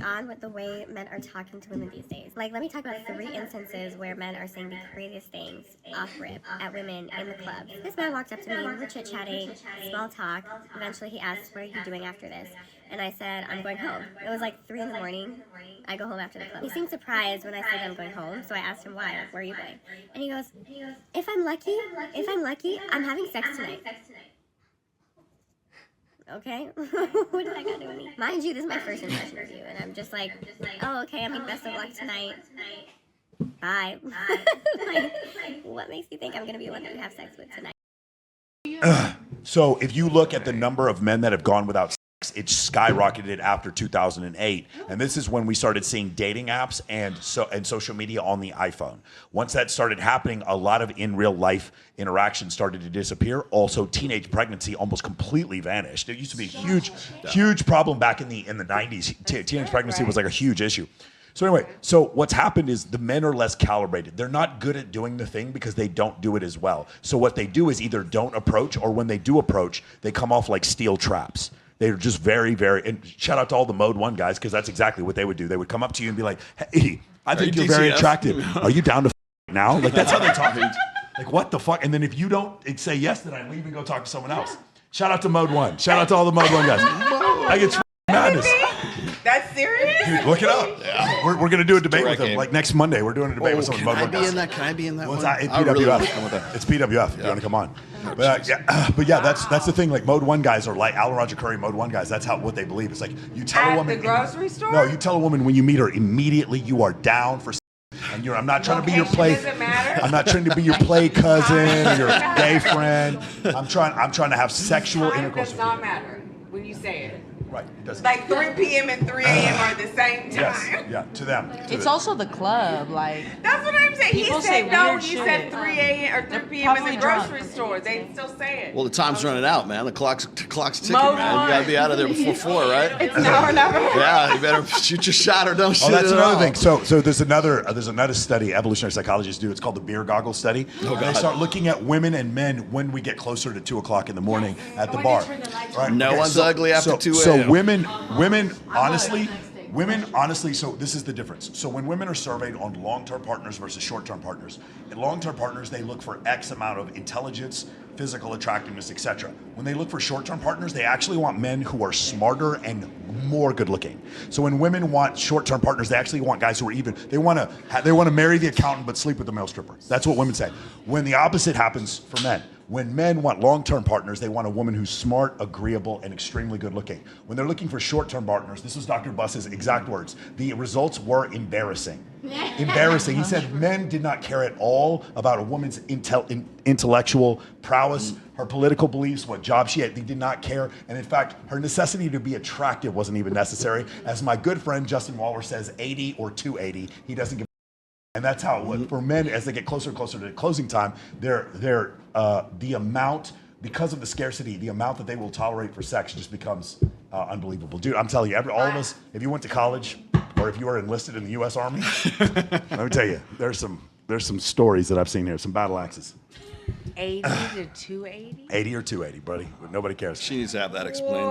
on with the way men are talking to women these days. Like, let me talk about 3 instances where men are saying the craziest things off rip at women in the club. This man walked up to me, we were chit-chatting, small talk. Eventually he asked, what are you doing after this? And I said, I'm going home. It was like 3 in the morning. I go home after the club. He seemed surprised when I said I'm going home, so I asked him why, like, where are you going? And he goes, if I'm lucky, I'm having sex tonight. Okay? What did that got to do with me? Mind you, this is my first impression of you, and I'm just like, oh, okay, I mean, best of luck tonight. Bye. Like, what makes you think I'm going to be the one that you have sex with tonight? So if you look at the number of men that have gone without sex, it skyrocketed after 2008. And this is when we started seeing dating apps and social media on the iPhone. Once that started happening, a lot of in real life interactions started to disappear. Also, teenage pregnancy almost completely vanished. It used to be a huge problem back in the 90s. Teenage pregnancy was like a huge issue. So anyway, so what's happened is the men are less calibrated. They're not good at doing the thing because they don't do it as well. So what they do is either don't approach, or when they do approach, they come off like steel traps. They're just very, very, and shout out to all the Mode 1 guys, because that's exactly what they would do. They would come up to you and be like, hey, I think you're very attractive. Are you down to now? Like, that's how they talk. Like, what the fuck? And then if you don't say yes, then I leave and go talk to someone else. Shout out to Mode 1. Shout out to all the Mode 1 guys. Like, it's madness. That's serious? Dude, look it up. Yeah. We're going to do a debate with them. Like next Monday, we're doing a debate with someone. Can I be in that one? It's PWF. It's PWF if you want to come on. But yeah, that's the thing. Like Mode 1 guys are like Alan Roger Curry, Mode 1 guys. That's what they believe. It's like you tell a woman. At the grocery store? No, you tell a woman when you meet her, immediately you are down for. And I'm not trying to be your play. I'm not trying to be your play cousin or your gay friend. I'm trying to have sexual intercourse. It does not matter when you say it. Right. It doesn't. Like 3 p.m. and 3 a.m. are the same time. Yes. Yeah. To them. It's also the club. Like that's what I'm saying. He said no. He said 3 a.m. or 3 p.m. in the grocery store. They still say it. Well, the time's running out, man. The clock's ticking, man. You gotta be out of there before 4, right? It's now or never. Yeah, you better shoot your shot or don't shoot it. Oh, that's another thing. So there's another study evolutionary psychologists do. It's called the beer goggle study. Oh, they start looking at women and men when we get closer to 2 o'clock in the morning at the bar. Right. No one's ugly after 2 a.m. So women honestly, so this is the difference. So when women are surveyed on long-term partners versus short-term partners, in long-term partners, they look for X amount of intelligence, physical attractiveness, etc. When they look for short-term partners, they actually want men who are smarter and more good-looking. So when women want short-term partners, they actually want guys who are even. They want to marry the accountant but sleep with the male stripper. That's what women say. When the opposite happens for men. When men want long-term partners, they want a woman who's smart, agreeable, and extremely good-looking. When they're looking for shorter-term partners, this was Dr. Buss's exact words, the results were embarrassing. Embarrassing. He said men did not care at all about a woman's intellectual prowess, her political beliefs, what job she had. They did not care. And in fact, her necessity to be attractive wasn't even necessary. As my good friend Justin Waller says, 80 or 280, he doesn't give. And that's how it was. For men, as they get closer and closer to closing time, the amount, because of the scarcity, the amount that they will tolerate for sex just becomes unbelievable. Dude, I'm telling you, all of us, if you went to college or if you were enlisted in the U.S. Army, let me tell you, there's some stories that I've seen here, some battle axes. 80 to 280? 80 or 280, buddy. But nobody cares. She needs to have that explained.